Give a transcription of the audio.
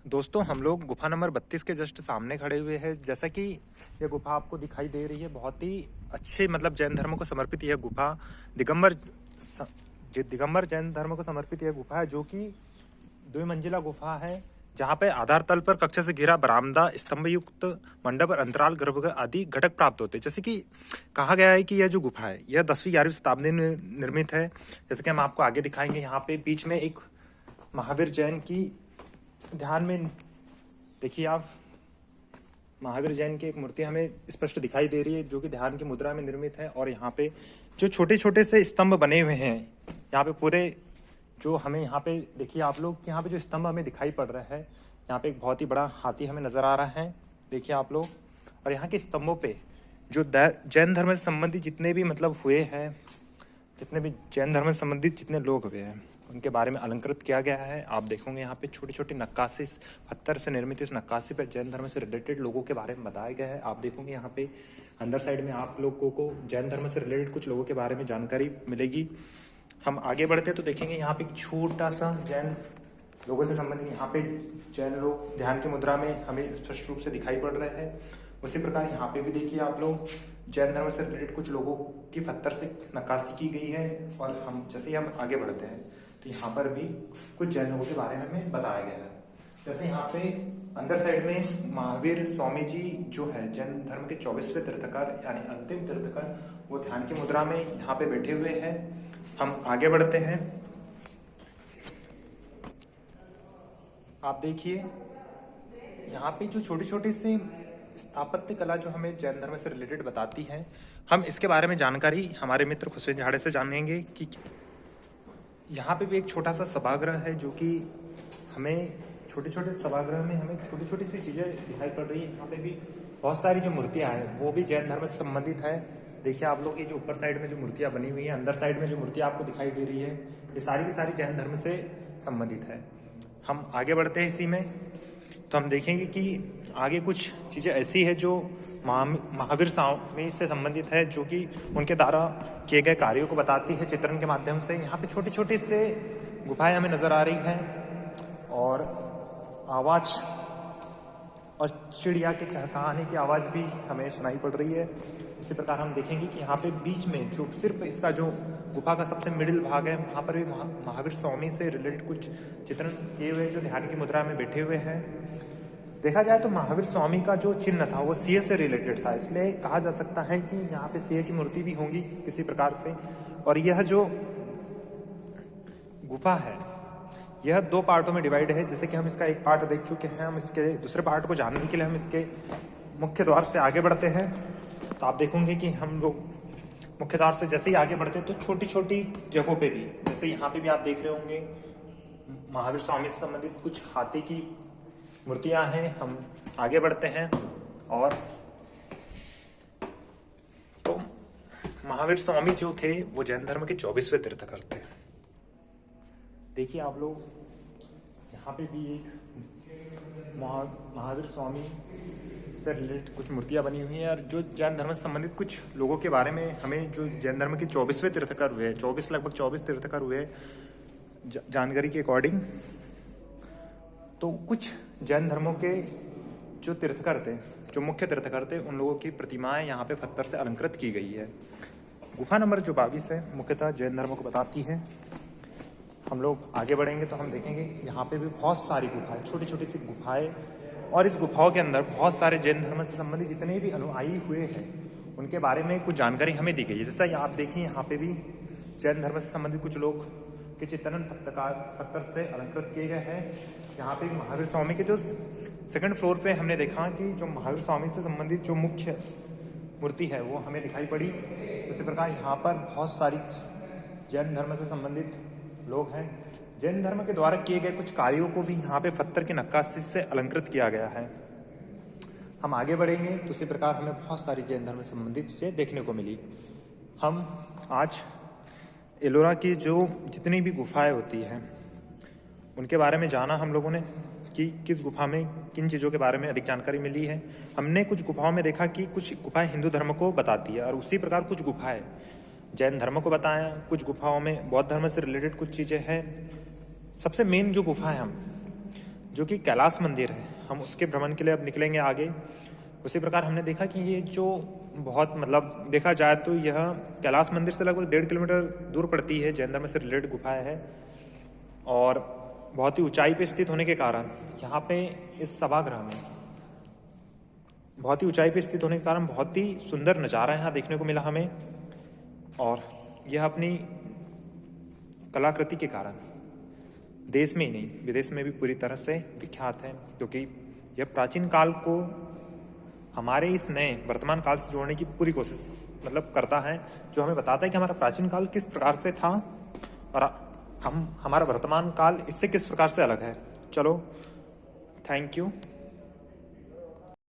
दोस्तों हम लोग गुफा नंबर 32 के जस्ट सामने खड़े हुए हैं। जैसा कि ये गुफा आपको दिखाई दे रही है, बहुत ही अच्छे मतलब जैन धर्म को समर्पित यह गुफा दिगंबर जैन धर्म को समर्पित यह गुफा है, जो कि 2 मंजिला गुफा है, जहाँ पे आधार तल पर कक्ष से घिरा बरामदा, स्तंभ युक्त मंडप और अंतराल गर्भगृह आदि घटक प्राप्त होते हैं। जैसे कि कहा गया है कि यह जो गुफा है यह 10वीं-11वीं शताब्दी में निर्मित है। जैसे कि हम आपको आगे दिखाएंगे, यहाँ पे बीच में एक महावीर जैन की ध्यान में देखिए आप, महावीर जैन की एक मूर्ति हमें स्पष्ट दिखाई दे रही है, जो कि ध्यान की मुद्रा में निर्मित है। और यहाँ पे जो छोटे छोटे से स्तंभ बने हुए हैं, यहाँ पे पूरे जो हमें यहाँ पे देखिए आप लोग, यहाँ पे जो स्तंभ हमें दिखाई पड़ रहा है, यहाँ पे एक बहुत ही बड़ा हाथी हमें नजर आ रहा है, देखिए आप लोग। और यहाँ के स्तंभों पे जो जैन धर्म से संबंधित जितने भी मतलब हुए हैं, जितने भी जैन धर्म से संबंधित जितने लोग हुए हैं, उनके बारे में अलंकृत किया गया है। आप देखोगे यहाँ पे छोटी छोटी नक्काशी, पत्थर से निर्मित इस नक्काशी पर जैन धर्म से रिलेटेड लोगों के बारे में बताया गया है। आप देखोगे यहाँ पे अंदर साइड में आप लोगों को जैन धर्म से रिलेटेड कुछ लोगों के बारे में जानकारी मिलेगी। हम आगे बढ़ते तो देखेंगे यहाँ पे एक छोटा सा जैन लोगों से संबंधित, यहाँ पे जैन लोग ध्यान की मुद्रा में हमें स्पष्ट रूप से दिखाई पड़ रहे हैं। उसी प्रकार यहाँ पे भी देखिए आप लोग, जैन धर्म से रिलेटेड कुछ लोगों की पत्थर से नक्काशी की गई है। और हम जैसे ही हम आगे बढ़ते हैं तो यहाँ पर भी कुछ जैन लोगों के बारे में हमें बताया गया है। जैसे यहाँ पे अंदर साइड में महावीर स्वामी जी जो है जैन धर्म के 24वें तीर्थकर यानी अंतिम तीर्थकर, वो ध्यान की मुद्रा में यहाँ पे बैठे हुए हैं। हम आगे बढ़ते हैं, आप देखिए यहाँ पे जो छोटी छोटी सी स्थापत्य कला जो हमें जैन धर्म से रिलेटेड बताती है, हम इसके बारे में जानकारी हमारे मित्र खुशवेंद्र झाड़े से जानेंगे। कि यहाँ पे भी एक छोटा सा सभागृह है, जो कि हमें छोटे छोटे सभागृह में हमें छोटी छोटी सी चीजें दिखाई पड़ रही है। यहाँ पे भी बहुत सारी जो मूर्तियां हैं वो भी जैन धर्म से संबंधित है। देखिए आप लोग, ये जो ऊपर साइड में जो मूर्तियां बनी हुई है, अंदर साइड में जो मूर्तियां आपको दिखाई दे रही है, ये सारी की सारी जैन धर्म से संबंधित है। हम आगे बढ़ते हैं इसी में, तो हम देखेंगे कि आगे कुछ चीजें ऐसी है जो महावीर स्वामी से संबंधित है, जो कि उनके द्वारा किए गए कार्यों को बताती है चित्रण के माध्यम से। यहाँ पे छोटी छोटी से गुफाएं हमें नजर आ रही हैं, और आवाज और चिड़िया के चहचहाने की आवाज भी हमें सुनाई पड़ रही है। इसी प्रकार हम देखेंगे कि यहाँ पे बीच में जो सिर्फ इसका जो गुफा का सबसे मिडिल भाग है, वहाँ पर भी महावीर स्वामी से रिलेटेड कुछ चित्रण किए हुए जो ध्यान की मुद्रा में बैठे हुए हैं। देखा जाए तो महावीर स्वामी का जो चिन्ह था वो सिंह से रिलेटेड था, इसलिए कहा जा सकता है कि यहाँ पे सिंह की मूर्ति भी होगी किसी प्रकार से। और यह जो गुफा है यह 2 पार्टों में डिवाइड है। जैसे कि हम इसका एक पार्ट देख चुके हैं, हम इसके दूसरे पार्ट को जानने के लिए हम इसके मुख्य द्वार से आगे बढ़ते हैं। तो आप देखोगे कि हम लोग मुख्य द्वार से जैसे ही आगे बढ़ते हैं तो छोटी छोटी जगहों पे भी, जैसे यहाँ पे भी आप देख रहे होंगे, महावीर स्वामी से संबंधित कुछ हाथी की मूर्तियां हैं। हम आगे बढ़ते हैं, और तो महावीर स्वामी जो थे वो जैन धर्म के 24वें तीर्थकर थे। देखिए आप लोग, यहाँ पे भी एक महावीर स्वामी से रिलेटेड कुछ मूर्तियां बनी हुई हैं, और जो जैन धर्म से संबंधित कुछ लोगों के बारे में हमें, जो जैन धर्म के 24वें तीर्थकर हुए, 24 लगभग 24 तीर्थकर हुए जानकारी के अकॉर्डिंग, तो कुछ जैन धर्मों के जो तीर्थकर थे, जो मुख्य तीर्थकर थे, उन लोगों की प्रतिमाएं यहाँ पे पत्थर से अलंकृत की गई है। गुफा नंबर जो 22 है मुख्यतः जैन धर्म को बताती है। हम लोग आगे बढ़ेंगे तो हम देखेंगे यहाँ पे भी बहुत सारी गुफाएं, छोटी छोटी सी गुफाएं, और इस गुफाओं के अंदर बहुत सारे जैन धर्म से संबंधित जितने भी अनुयायी हुए हैं उनके बारे में कुछ जानकारी हमें दी गई है। जैसा आप देखिए, यहाँ पे भी जैन धर्म से संबंधित कुछ लोग के चित्रण पत्थर से अलंकृत किए गए हैं। यहाँ पे महावीर स्वामी के जो 2nd फ्लोर पे हमने देखा कि जो महावीर स्वामी से संबंधित जो मुख्य मूर्ति है वो हमें दिखाई पड़ी। इसी प्रकार यहाँ पर बहुत सारी जैन धर्म से संबंधित लोग हैं। जैन धर्म के द्वारा किए गए कुछ कार्यों को भी यहाँ पे पत्थर की नक्काशी से अलंकृत किया गया है। हम आगे बढ़ेंगे तो इसी प्रकार हमें बहुत सारी जैन धर्म से संबंधित चीजें देखने को मिली। हम आज एलोरा की जो जितनी भी गुफाएं होती हैं उनके बारे में जाना हम लोगों ने, कि किस गुफा में किन चीज़ों के बारे में अधिक जानकारी मिली है। हमने कुछ गुफाओं में देखा कि कुछ गुफाएं हिंदू धर्म को बताती है, और उसी प्रकार कुछ गुफाएं जैन धर्म को बताया। कुछ गुफाओं में बौद्ध धर्म से रिलेटेड कुछ चीज़ें हैं। सबसे मेन जो गुफा है हम जो कि कैलाश मंदिर है, हम उसके भ्रमण के लिए अब निकलेंगे आगे। उसी प्रकार हमने देखा कि ये जो बहुत मतलब देखा जाए तो यह कैलाश मंदिर से लगभग 1.5 किलोमीटर दूर पड़ती है, जैन धर्म से रिलेटेड गुफाएं है और बहुत ही ऊंचाई पे स्थित होने के कारण यहाँ पे इस सभागृह में बहुत ही ऊंचाई पे स्थित होने के कारण बहुत ही सुंदर नज़ारा यहाँ देखने को मिला हमें। और यह अपनी कलाकृति के कारण देश में ही नहीं विदेश में भी पूरी तरह से विख्यात है, क्योंकि यह प्राचीन काल को हमारे इस नए वर्तमान काल से जोड़ने की पूरी कोशिश मतलब करता है, जो हमें बताता है कि हमारा प्राचीन काल किस प्रकार से था और हमारा वर्तमान काल इससे किस प्रकार से अलग है। चलो, थैंक यू।